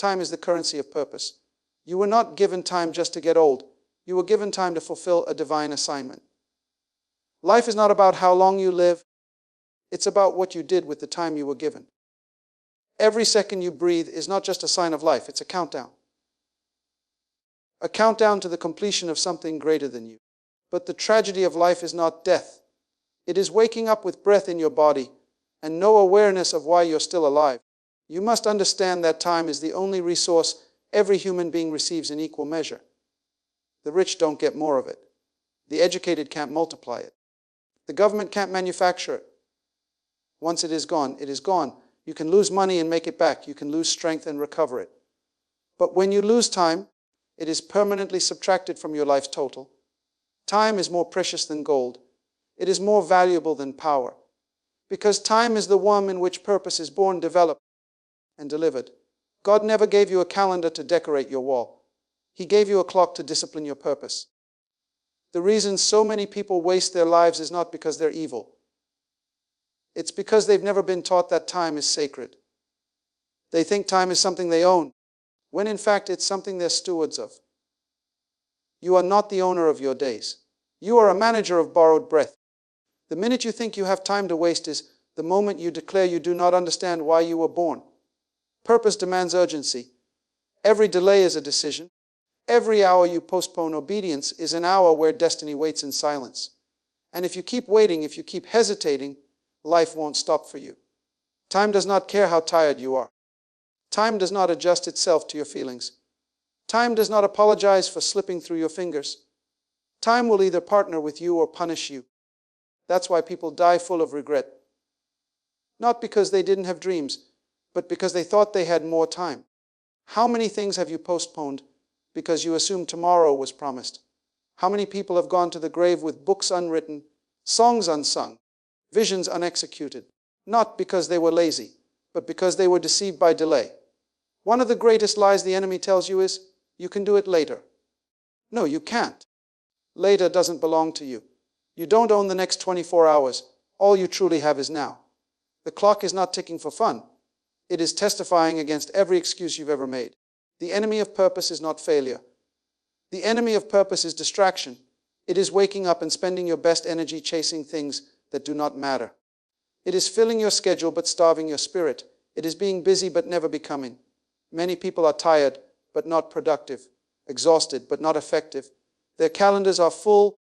Time is the currency of purpose. You were not given time just to get old. You were given time to fulfill a divine assignment. Life is not about how long you live. It's about what you did with the time you were given. Every second you breathe is not just a sign of life, it's a countdown. A countdown to the completion of something greater than you. But the tragedy of life is not death. It is waking up with breath in your body and no awareness of why you're still alive. You must understand that time is the only resource every human being receives in equal measure. The rich don't get more of it. The educated can't multiply it. The government can't manufacture it. Once it is gone, it is gone. You can lose money and make it back. You can lose strength and recover it. But when you lose time, it is permanently subtracted from your life's total. Time is more precious than gold. It is more valuable than power. Because time is the womb in which purpose is born, developed, and delivered. God never gave you a calendar to decorate your wall. He gave you a clock to discipline your purpose. The reason so many people waste their lives is not because they're evil. It's because they've never been taught that time is sacred. They think time is something they own, when in fact it's something they're stewards of. You are not the owner of your days. You are a manager of borrowed breath. The minute you think you have time to waste is the moment you declare you do not understand why you were born. Purpose demands urgency. Every delay is a decision. Every hour you postpone obedience is an hour where destiny waits in silence. And if you keep waiting, if you keep hesitating, life won't stop for you. Time does not care how tired you are. Time does not adjust itself to your feelings. Time does not apologize for slipping through your fingers. Time will either partner with you or punish you. That's why people die full of regret. Not because they didn't have dreams, but because they thought they had more time. How many things have you postponed because you assumed tomorrow was promised? How many people have gone to the grave with books unwritten, songs unsung, visions unexecuted? Not because they were lazy, but because they were deceived by delay. One of the greatest lies the enemy tells you is, you can do it later. No, you can't. Later doesn't belong to you. You don't own the next 24 hours. All you truly have is now. The clock is not ticking for fun. It is testifying against every excuse you've ever made. The enemy of purpose is not failure. The enemy of purpose is distraction. It is waking up and spending your best energy chasing things that do not matter. It is filling your schedule but starving your spirit. It is being busy but never becoming. Many people are tired but not productive, exhausted but not effective. Their calendars are full,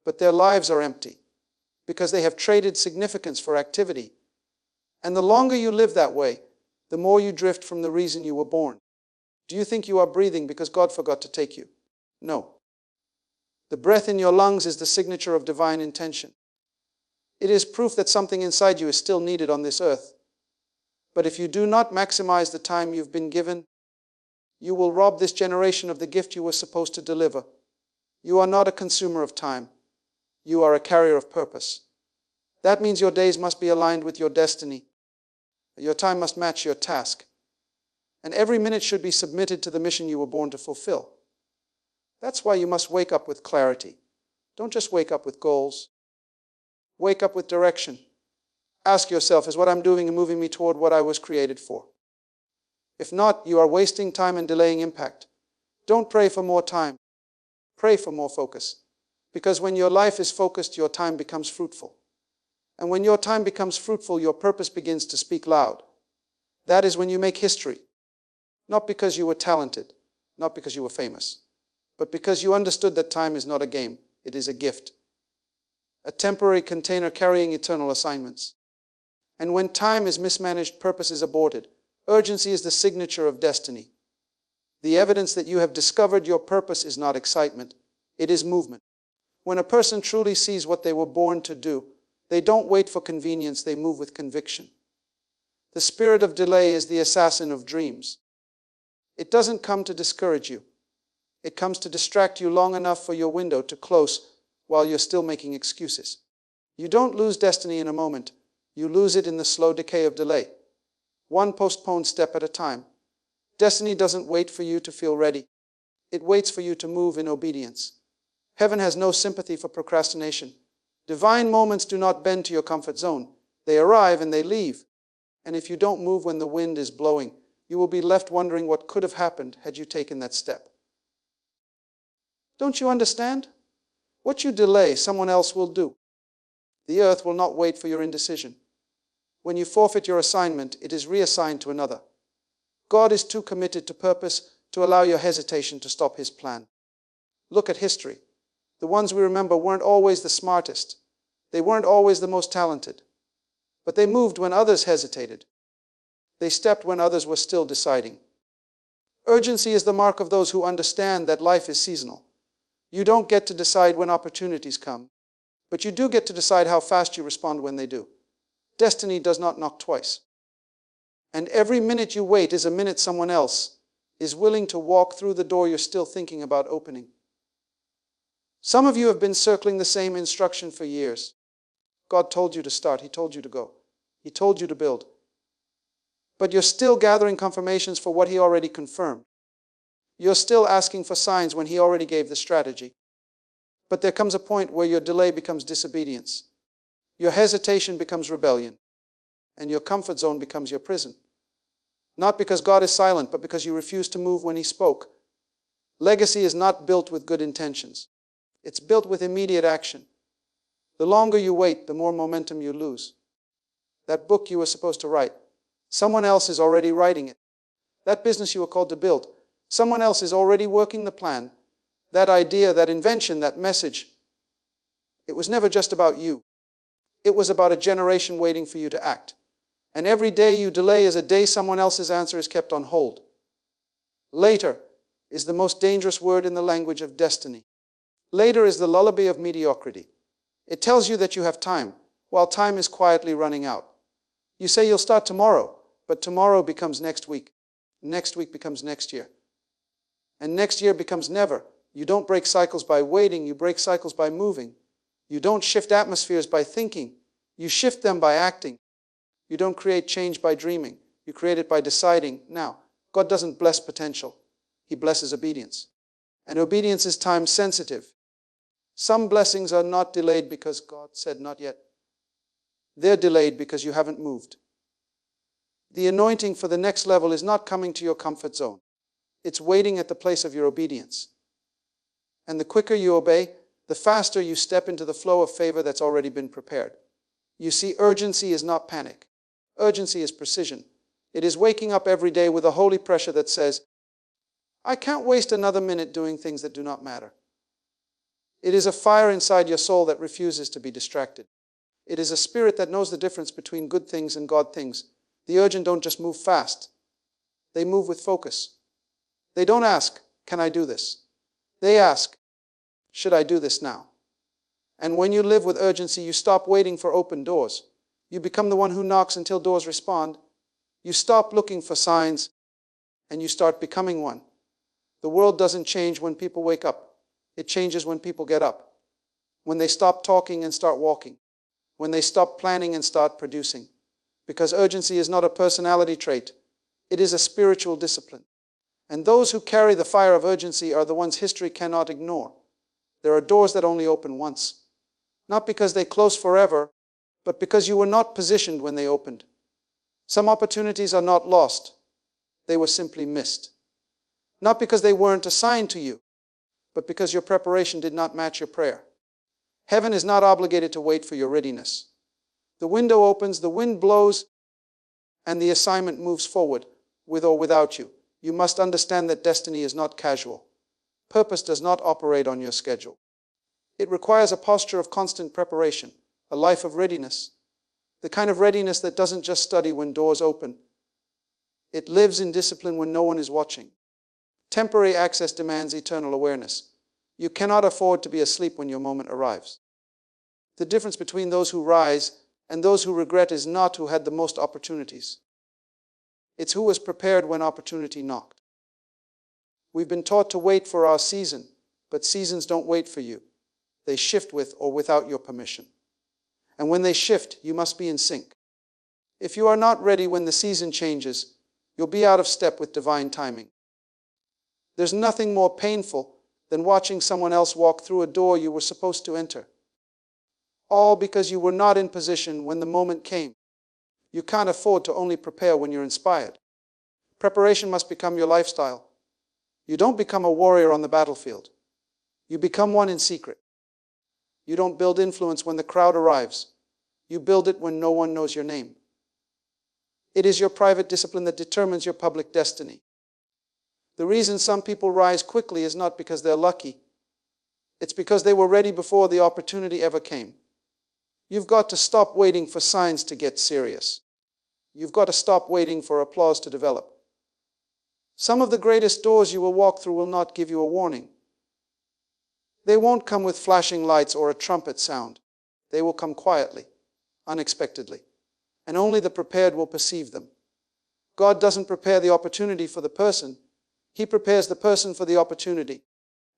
but their lives are empty because they have traded significance for activity. And the longer you live that way, the more you drift from the reason you were born. Do you think you are breathing because God forgot to take you? No. The breath in your lungs is the signature of divine intention. It is proof that something inside you is still needed on this earth. But if you do not maximize the time you've been given, you will rob this generation of the gift you were supposed to deliver. You are not a consumer of time. You are a carrier of purpose. That means your days must be aligned with your destiny. Your time must match your task. And every minute should be submitted to the mission you were born to fulfill. That's why you must wake up with clarity. Don't just wake up with goals. Wake up with direction. Ask yourself, is what I'm doing moving me toward what I was created for? If not, you are wasting time and delaying impact. Don't pray for more time. Pray for more focus. Because when your life is focused, your time becomes fruitful. And when your time becomes fruitful, your purpose begins to speak loud. That is when you make history. Not because you were talented, not because you were famous, but because you understood that time is not a game, it is a gift. A temporary container carrying eternal assignments. And when time is mismanaged, purpose is aborted. Urgency is the signature of destiny. The evidence that you have discovered your purpose is not excitement, it is movement. When a person truly sees what they were born to do, they don't wait for convenience, they move with conviction. The spirit of delay is the assassin of dreams. It doesn't come to discourage you. It comes to distract you long enough for your window to close while you're still making excuses. You don't lose destiny in a moment. You lose it in the slow decay of delay. One postponed step at a time. Destiny doesn't wait for you to feel ready. It waits for you to move in obedience. Heaven has no sympathy for procrastination. Divine moments do not bend to your comfort zone. They arrive and they leave. And if you don't move when the wind is blowing, you will be left wondering what could have happened had you taken that step. Don't you understand? What you delay, someone else will do. The earth will not wait for your indecision. When you forfeit your assignment, it is reassigned to another. God is too committed to purpose to allow your hesitation to stop His plan. Look at history. The ones we remember weren't always the smartest. They weren't always the most talented. But they moved when others hesitated. They stepped when others were still deciding. Urgency is the mark of those who understand that life is seasonal. You don't get to decide when opportunities come, but you do get to decide how fast you respond when they do. Destiny does not knock twice. And every minute you wait is a minute someone else is willing to walk through the door you're still thinking about opening. Some of you have been circling the same instruction for years. God told you to start. He told you to go. He told you to build. But you're still gathering confirmations for what He already confirmed. You're still asking for signs when He already gave the strategy. But there comes a point where your delay becomes disobedience. Your hesitation becomes rebellion. And your comfort zone becomes your prison. Not because God is silent, but because you refuse to move when He spoke. Legacy is not built with good intentions. It's built with immediate action. The longer you wait, the more momentum you lose. That book you were supposed to write, someone else is already writing it. That business you were called to build, someone else is already working the plan. That idea, that invention, that message, it was never just about you. It was about a generation waiting for you to act. And every day you delay is a day someone else's answer is kept on hold. Later is the most dangerous word in the language of destiny. Later is the lullaby of mediocrity. It tells you that you have time, while time is quietly running out. You say you'll start tomorrow, but tomorrow becomes next week. Next week becomes next year. And next year becomes never. You don't break cycles by waiting, you break cycles by moving. You don't shift atmospheres by thinking. You shift them by acting. You don't create change by dreaming. You create it by deciding. Now, God doesn't bless potential. He blesses obedience. And obedience is time sensitive. Some blessings are not delayed because God said not yet. They're delayed because you haven't moved. The anointing for the next level is not coming to your comfort zone. It's waiting at the place of your obedience. And the quicker you obey, the faster you step into the flow of favor that's already been prepared. You see, urgency is not panic. Urgency is precision. It is waking up every day with a holy pressure that says, I can't waste another minute doing things that do not matter. It is a fire inside your soul that refuses to be distracted. It is a spirit that knows the difference between good things and God things. The urgent don't just move fast. They move with focus. They don't ask, can I do this? They ask, should I do this now? And when you live with urgency, you stop waiting for open doors. You become the one who knocks until doors respond. You stop looking for signs, and you start becoming one. The world doesn't change when people wake up. It changes when people get up. When they stop talking and start walking. When they stop planning and start producing. Because urgency is not a personality trait. It is a spiritual discipline. And those who carry the fire of urgency are the ones history cannot ignore. There are doors that only open once. Not because they close forever, but because you were not positioned when they opened. Some opportunities are not lost. They were simply missed. Not because they weren't assigned to you, but because your preparation did not match your prayer. Heaven is not obligated to wait for your readiness. The window opens, the wind blows, and the assignment moves forward, with or without you. You must understand that destiny is not casual. Purpose does not operate on your schedule. It requires a posture of constant preparation, a life of readiness, the kind of readiness that doesn't just study when doors open. It lives in discipline when no one is watching. Temporary access demands eternal awareness. You cannot afford to be asleep when your moment arrives. The difference between those who rise and those who regret is not who had the most opportunities. It's who was prepared when opportunity knocked. We've been taught to wait for our season, but seasons don't wait for you. They shift with or without your permission. And when they shift, you must be in sync. If you are not ready when the season changes, you'll be out of step with divine timing. There's nothing more painful than watching someone else walk through a door you were supposed to enter. All because you were not in position when the moment came. You can't afford to only prepare when you're inspired. Preparation must become your lifestyle. You don't become a warrior on the battlefield. You become one in secret. You don't build influence when the crowd arrives. You build it when no one knows your name. It is your private discipline that determines your public destiny. The reason some people rise quickly is not because they're lucky. It's because they were ready before the opportunity ever came. You've got to stop waiting for signs to get serious. You've got to stop waiting for applause to develop. Some of the greatest doors you will walk through will not give you a warning. They won't come with flashing lights or a trumpet sound. They will come quietly, unexpectedly, and only the prepared will perceive them. God doesn't prepare the opportunity for the person. He prepares the person for the opportunity.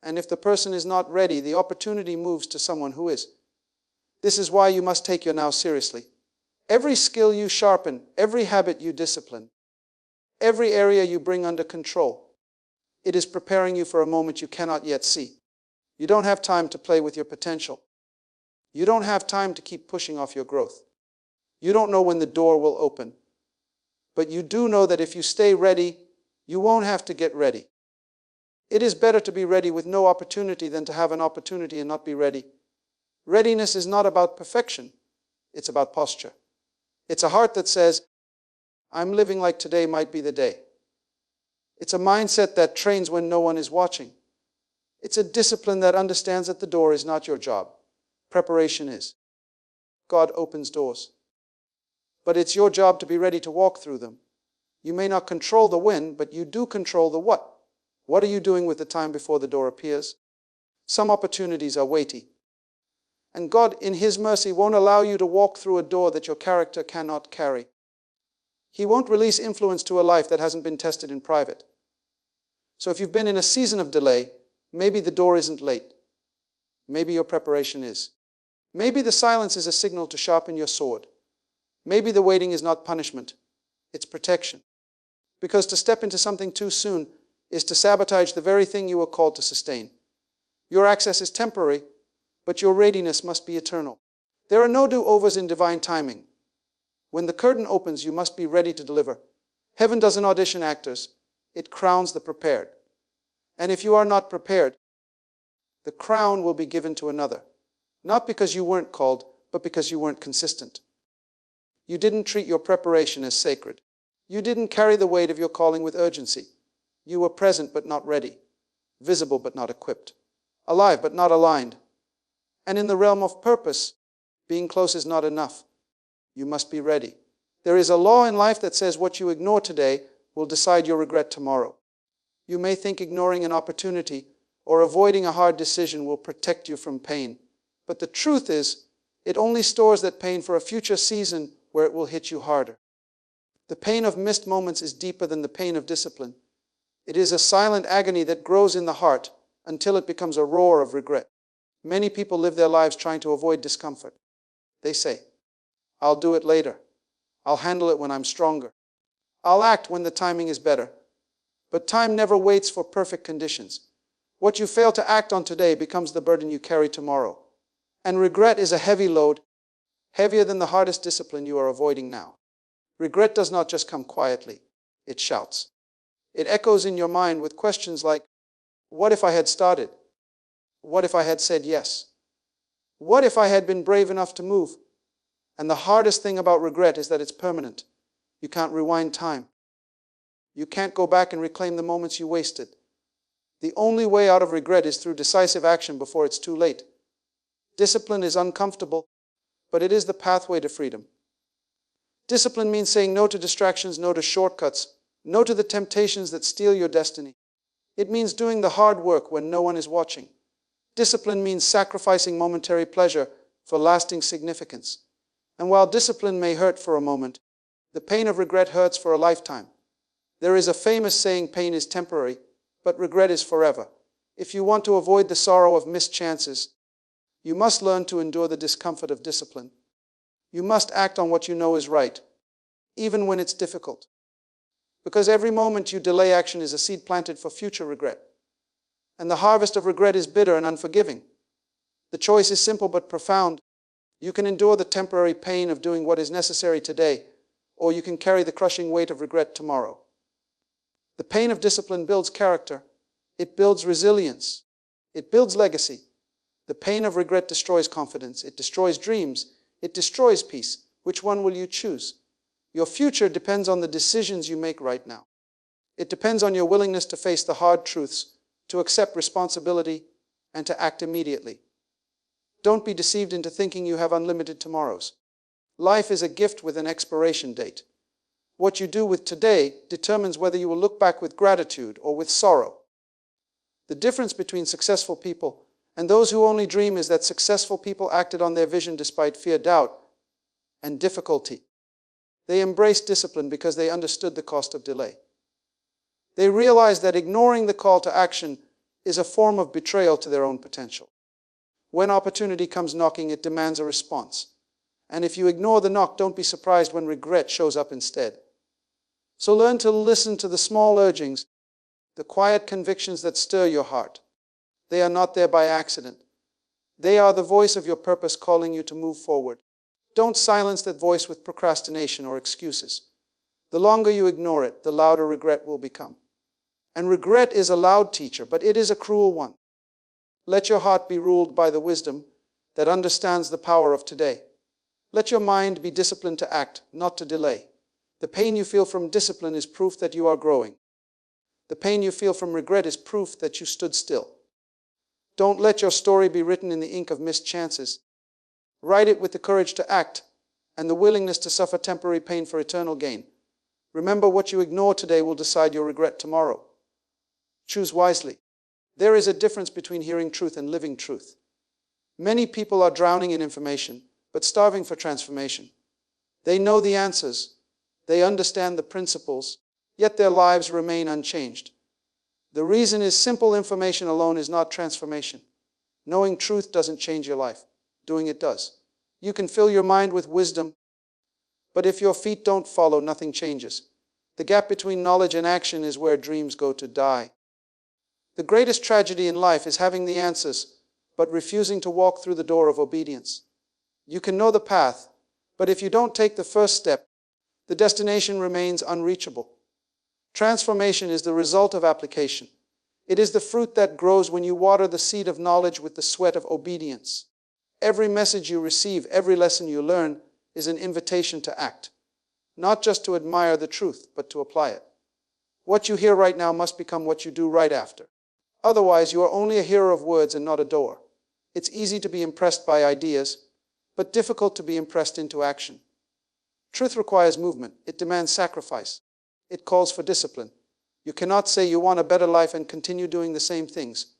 And if the person is not ready, the opportunity moves to someone who is. This is why you must take your now seriously. Every skill you sharpen, every habit you discipline, every area you bring under control, it is preparing you for a moment you cannot yet see. You don't have time to play with your potential. You don't have time to keep pushing off your growth. You don't know when the door will open. But you do know that if you stay ready, you won't have to get ready. It is better to be ready with no opportunity than to have an opportunity and not be ready. Readiness is not about perfection. It's about posture. It's a heart that says, I'm living like today might be the day. It's a mindset that trains when no one is watching. It's a discipline that understands that the door is not your job. Preparation is. God opens doors. But it's your job to be ready to walk through them. You may not control the when, but you do control the what. What are you doing with the time before the door appears? Some opportunities are weighty. And God, in His mercy, won't allow you to walk through a door that your character cannot carry. He won't release influence to a life that hasn't been tested in private. So if you've been in a season of delay, maybe the door isn't late. Maybe your preparation is. Maybe the silence is a signal to sharpen your sword. Maybe the waiting is not punishment. It's protection. Because to step into something too soon is to sabotage the very thing you were called to sustain. Your access is temporary, but your readiness must be eternal. There are no do-overs in divine timing. When the curtain opens, you must be ready to deliver. Heaven doesn't audition actors. It crowns the prepared. And if you are not prepared, the crown will be given to another. Not because you weren't called, but because you weren't consistent. You didn't treat your preparation as sacred. You didn't carry the weight of your calling with urgency. You were present but not ready, visible but not equipped, alive but not aligned. And in the realm of purpose, being close is not enough. You must be ready. There is a law in life that says what you ignore today will decide your regret tomorrow. You may think ignoring an opportunity or avoiding a hard decision will protect you from pain. But the truth is, it only stores that pain for a future season where it will hit you harder. The pain of missed moments is deeper than the pain of discipline. It is a silent agony that grows in the heart until it becomes a roar of regret. Many people live their lives trying to avoid discomfort. They say, I'll do it later. I'll handle it when I'm stronger. I'll act when the timing is better. But time never waits for perfect conditions. What you fail to act on today becomes the burden you carry tomorrow. And regret is a heavy load, heavier than the hardest discipline you are avoiding now. Regret does not just come quietly. It shouts. It echoes in your mind with questions like, what if I had started? What if I had said yes? What if I had been brave enough to move? And the hardest thing about regret is that it's permanent. You can't rewind time. You can't go back and reclaim the moments you wasted. The only way out of regret is through decisive action before it's too late. Discipline is uncomfortable, but it is the pathway to freedom. Discipline means saying no to distractions, no to shortcuts, no to the temptations that steal your destiny. It means doing the hard work when no one is watching. Discipline means sacrificing momentary pleasure for lasting significance. And while discipline may hurt for a moment, the pain of regret hurts for a lifetime. There is a famous saying, pain is temporary, but regret is forever. If you want to avoid the sorrow of missed chances, you must learn to endure the discomfort of discipline. You must act on what you know is right, even when it's difficult. Because every moment you delay action is a seed planted for future regret. And the harvest of regret is bitter and unforgiving. The choice is simple but profound. You can endure the temporary pain of doing what is necessary today, or you can carry the crushing weight of regret tomorrow. The pain of discipline builds character. It builds resilience. It builds legacy. The pain of regret destroys confidence. It destroys dreams. It destroys peace. Which one will you choose? Your future depends on the decisions you make right now. It depends on your willingness to face the hard truths, to accept responsibility, and to act immediately. Don't be deceived into thinking you have unlimited tomorrows. Life is a gift with an expiration date. What you do with today determines whether you will look back with gratitude or with sorrow. The difference between successful people and those who only dream is that successful people acted on their vision despite fear, doubt, and difficulty. They embraced discipline because they understood the cost of delay. They realized that ignoring the call to action is a form of betrayal to their own potential. When opportunity comes knocking, it demands a response. And if you ignore the knock, don't be surprised when regret shows up instead. So learn to listen to the small urgings, the quiet convictions that stir your heart. They are not there by accident. They are the voice of your purpose calling you to move forward. Don't silence that voice with procrastination or excuses. The longer you ignore it, the louder regret will become. And regret is a loud teacher, but it is a cruel one. Let your heart be ruled by the wisdom that understands the power of today. Let your mind be disciplined to act, not to delay. The pain you feel from discipline is proof that you are growing. The pain you feel from regret is proof that you stood still. Don't let your story be written in the ink of missed chances. Write it with the courage to act and the willingness to suffer temporary pain for eternal gain. Remember, what you ignore today will decide your regret tomorrow. Choose wisely. There is a difference between hearing truth and living truth. Many people are drowning in information, but starving for transformation. They know the answers. They understand the principles, yet their lives remain unchanged. The reason is simple: information alone is not transformation. Knowing truth doesn't change your life. Doing it does. You can fill your mind with wisdom, but if your feet don't follow, nothing changes. The gap between knowledge and action is where dreams go to die. The greatest tragedy in life is having the answers, but refusing to walk through the door of obedience. You can know the path, but if you don't take the first step, the destination remains unreachable. Transformation is the result of application. It is the fruit that grows when you water the seed of knowledge with the sweat of obedience. Every message you receive, every lesson you learn, is an invitation to act. Not just to admire the truth, but to apply it. What you hear right now must become what you do right after. Otherwise, you are only a hearer of words and not a doer. It's easy to be impressed by ideas, but difficult to be impressed into action. Truth requires movement. It demands sacrifice. It calls for discipline. You cannot say you want a better life and continue doing the same things.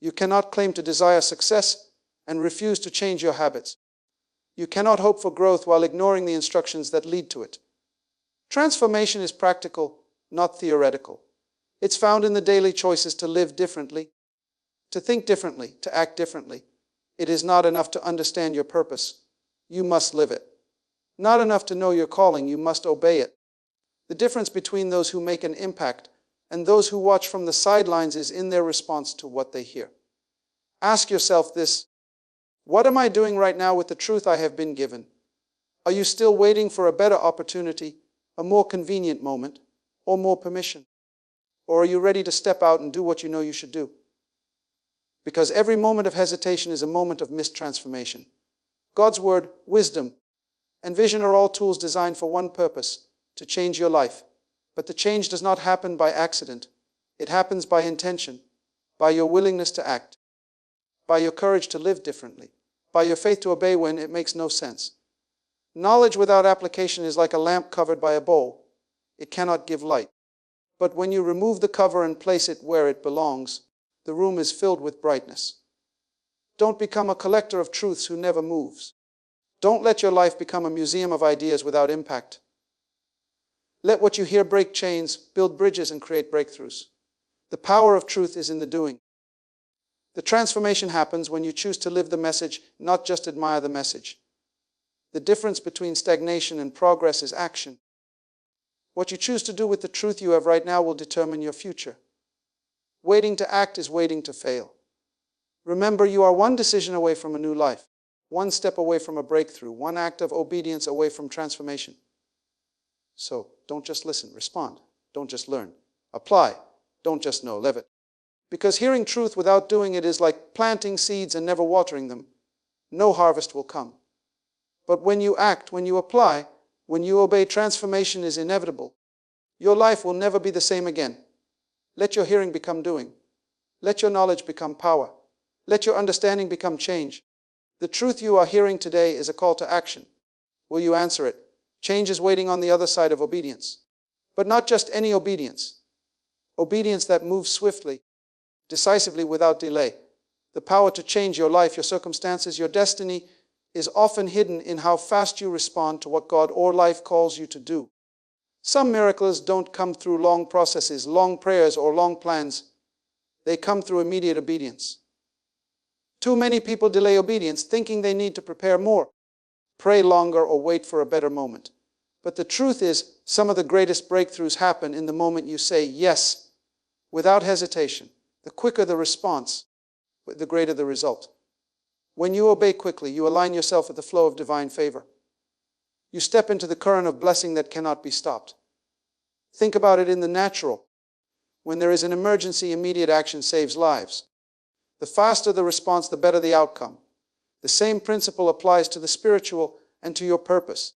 You cannot claim to desire success and refuse to change your habits. You cannot hope for growth while ignoring the instructions that lead to it. Transformation is practical, not theoretical. It's found in the daily choices to live differently, to think differently, to act differently. It is not enough to understand your purpose. You must live it. Not enough to know your calling. You must obey it. The difference between those who make an impact and those who watch from the sidelines is in their response to what they hear. Ask yourself this: what am I doing right now with the truth I have been given? Are you still waiting for a better opportunity, a more convenient moment, or more permission? Or are you ready to step out and do what you know you should do? Because every moment of hesitation is a moment of missed transformation. God's word, wisdom, and vision are all tools designed for one purpose: to change your life. But the change does not happen by accident. It happens by intention, by your willingness to act, by your courage to live differently, by your faith to obey when it makes no sense. Knowledge without application is like a lamp covered by a bowl. It cannot give light. But when you remove the cover and place it where it belongs, the room is filled with brightness. Don't become a collector of truths who never moves. Don't let your life become a museum of ideas without impact. Let what you hear break chains, build bridges, and create breakthroughs. The power of truth is in the doing. The transformation happens when you choose to live the message, not just admire the message. The difference between stagnation and progress is action. What you choose to do with the truth you have right now will determine your future. Waiting to act is waiting to fail. Remember, you are one decision away from a new life, one step away from a breakthrough, one act of obedience away from transformation. So, don't just listen, respond. Don't just learn, Apply. Don't just know, live it. Because hearing truth without doing it is like planting seeds and never watering them. No harvest will come. But when you act, when you apply, when you obey, transformation is inevitable. Your life will never be the same again. Let your hearing become doing. Let your knowledge become power. Let your understanding become change. The truth you are hearing today is a call to action. Will you answer it? Change is waiting on the other side of obedience. But not just any obedience. Obedience that moves swiftly, decisively, without delay. The power to change your life, your circumstances, your destiny is often hidden in how fast you respond to what God or life calls you to do. Some miracles don't come through long processes, long prayers, or long plans. They come through immediate obedience. Too many people delay obedience, thinking they need to prepare more, pray longer, or wait for a better moment. But the truth is, some of the greatest breakthroughs happen in the moment you say yes, without hesitation. The quicker the response, the greater the result. When you obey quickly, you align yourself with the flow of divine favor. You step into the current of blessing that cannot be stopped. Think about it in the natural. When there is an emergency, immediate action saves lives. The faster the response, the better the outcome. The same principle applies to the spiritual and to your purpose.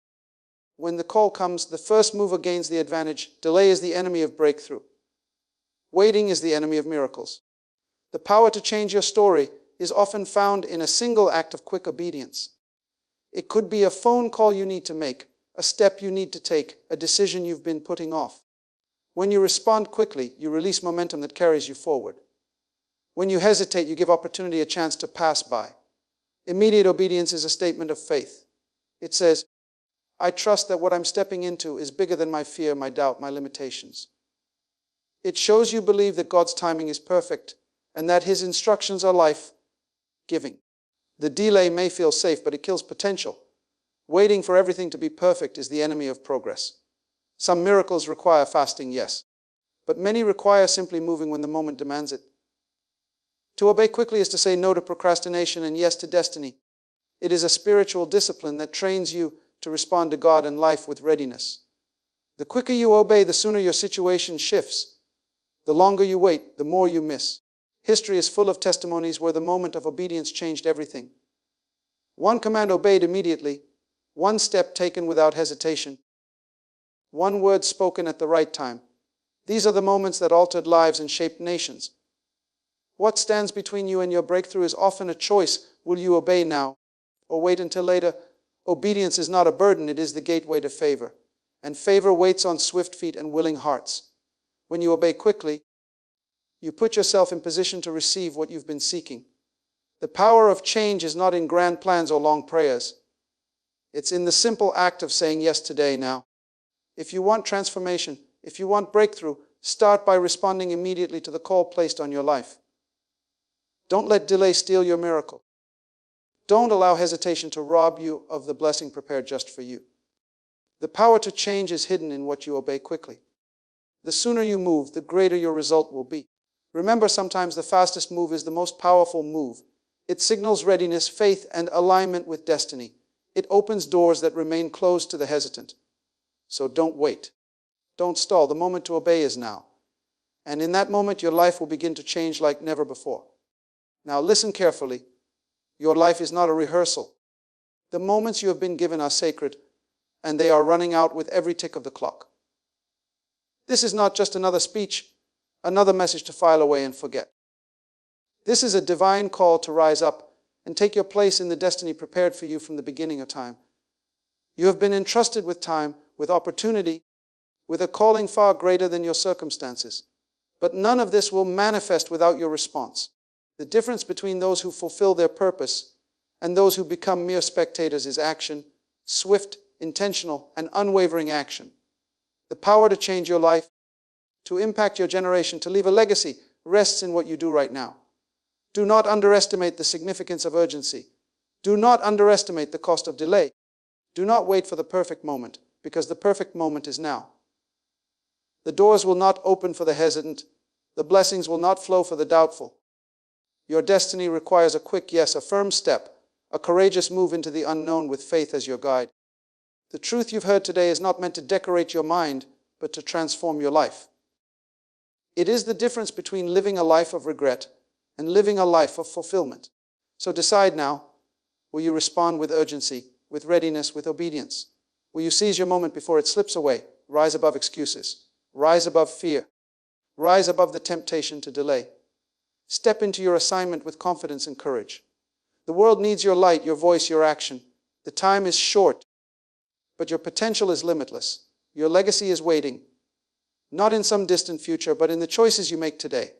When the call comes, the first mover gains the advantage. Delay is the enemy of breakthrough. Waiting is the enemy of miracles. The power to change your story is often found in a single act of quick obedience. It could be a phone call you need to make, a step you need to take, a decision you've been putting off. When you respond quickly, you release momentum that carries you forward. When you hesitate, you give opportunity a chance to pass by. Immediate obedience is a statement of faith. It says, I trust that what I'm stepping into is bigger than my fear, my doubt, my limitations. It shows you believe that God's timing is perfect and that His instructions are life-giving. The delay may feel safe, but it kills potential. Waiting for everything to be perfect is the enemy of progress. Some miracles require fasting, yes, but many require simply moving when the moment demands it. To obey quickly is to say no to procrastination and yes to destiny. It is a spiritual discipline that trains you to respond to God and life with readiness. The quicker you obey, the sooner your situation shifts. The longer you wait, the more you miss. History is full of testimonies where the moment of obedience changed everything. One command obeyed immediately, one step taken without hesitation, one word spoken at the right time. These are the moments that altered lives and shaped nations. What stands between you and your breakthrough is often a choice. Will you obey now or wait until later? Obedience is not a burden, it is the gateway to favor. And favor waits on swift feet and willing hearts. When you obey quickly, you put yourself in position to receive what you've been seeking. The power of change is not in grand plans or long prayers. It's in the simple act of saying yes today, now. If you want transformation, if you want breakthrough, start by responding immediately to the call placed on your life. Don't let delay steal your miracle. Don't allow hesitation to rob you of the blessing prepared just for you. The power to change is hidden in what you obey quickly. The sooner you move, the greater your result will be. Remember, sometimes the fastest move is the most powerful move. It signals readiness, faith, and alignment with destiny. It opens doors that remain closed to the hesitant. So don't wait. Don't stall. The moment to obey is now. And in that moment, your life will begin to change like never before. Now listen carefully. Your life is not a rehearsal. The moments you have been given are sacred, and they are running out with every tick of the clock. This is not just another speech, another message to file away and forget. This is a divine call to rise up and take your place in the destiny prepared for you from the beginning of time. You have been entrusted with time, with opportunity, with a calling far greater than your circumstances. But none of this will manifest without your response. The difference between those who fulfill their purpose and those who become mere spectators is action, swift, intentional, and unwavering action. The power to change your life, to impact your generation, to leave a legacy, rests in what you do right now. Do not underestimate the significance of urgency. Do not underestimate the cost of delay. Do not wait for the perfect moment, because the perfect moment is now. The doors will not open for the hesitant. The blessings will not flow for the doubtful. Your destiny requires a quick yes, a firm step, a courageous move into the unknown with faith as your guide. The truth you've heard today is not meant to decorate your mind, but to transform your life. It is the difference between living a life of regret and living a life of fulfillment. So decide now, will you respond with urgency, with readiness, with obedience? Will you seize your moment before it slips away? Rise above excuses. Rise above fear. Rise above the temptation to delay. Step into your assignment with confidence and courage. The world needs your light, your voice, your action. The time is short, but your potential is limitless. Your legacy is waiting, not in some distant future, but in the choices you make today.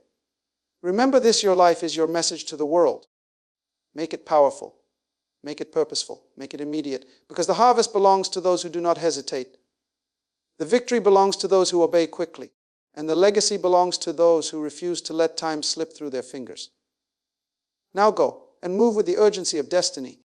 Remember this, your life is your message to the world. Make it powerful. Make it purposeful. Make it immediate. Because the harvest belongs to those who do not hesitate. The victory belongs to those who obey quickly. And the legacy belongs to those who refuse to let time slip through their fingers. Now go and move with the urgency of destiny.